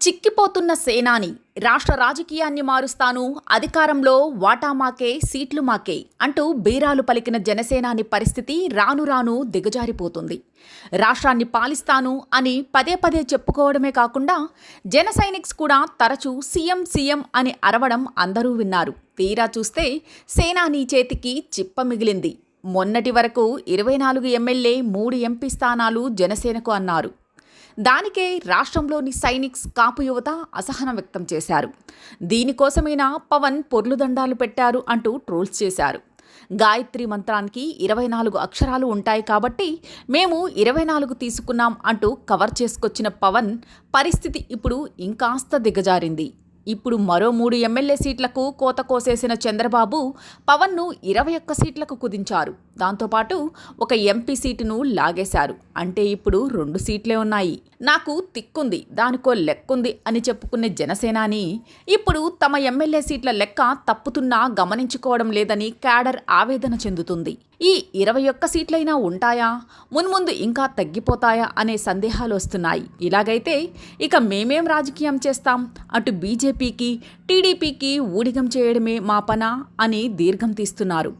చిక్కిపోతున్న సేనాని రాష్ట్ర రాజకీయాన్ని మారుస్తాను, అధికారంలో వాటా మాకే, సీట్లు మాకే అంటూ బీరాలు పలికిన జనసేనాని పరిస్థితి రాను రాను దిగజారిపోతుంది. రాష్ట్రాన్ని పాలిస్తాను అని పదే పదే చెప్పుకోవడమే కాకుండా జన సైనిక్స్ కూడా తరచూ సీఎం సీఎం అని అరవడం అందరూ విన్నారు. తీరా చూస్తే సేనాని చేతికి చిప్ప మిగిలింది. మొన్నటి వరకు 24 ఎమ్మెల్యే, 3 ఎంపీ స్థానాలు జనసేనకు అన్నారు. దానికే రాష్ట్రంలోని సైనిక్స్, కాపు యువత అసహనం వ్యక్తం చేశారు. దీనికోసమైనా పవన్ పొర్లుదండాలు పెట్టారు అంటూ ట్రోల్స్ చేశారు. గాయత్రి మంత్రానికి 24 అక్షరాలు ఉంటాయి కాబట్టి మేము 24 తీసుకున్నాం అంటూ కవర్ చేసుకొచ్చిన పవన్ పరిస్థితి ఇప్పుడు ఇంకాస్త దిగజారింది. ఇప్పుడు మరో 3 ఎమ్మెల్యే సీట్లకు కోత కోసేసిన చంద్రబాబు పవన్ను 21 సీట్లకు కుదించారు. దాంతోపాటు ఒక ఎంపీ సీటును లాగేశారు. అంటే ఇప్పుడు 2 సీట్లే ఉన్నాయి. నాకు తిక్కుంది, దానికో లెక్కుంది అని చెప్పుకునే జనసేనాని ఇప్పుడు తమ ఎమ్మెల్యే సీట్ల లెక్క తప్పుతున్నా గమనించుకోవడం లేదని క్యాడర్ ఆవేదన చెందుతుంది. ఈ 21 సీట్లైనా ఉంటాయా, మున్ముందు ఇంకా తగ్గిపోతాయా అనే సందేహాలు వస్తున్నాయి. ఇలాగైతే ఇక మేమేం రాజకీయం చేస్తాం, అటు బీజేపీకి, టీడీపీకి ఊడిగం చేయడమే మా పనా అని దీర్ఘం తీస్తున్నారు.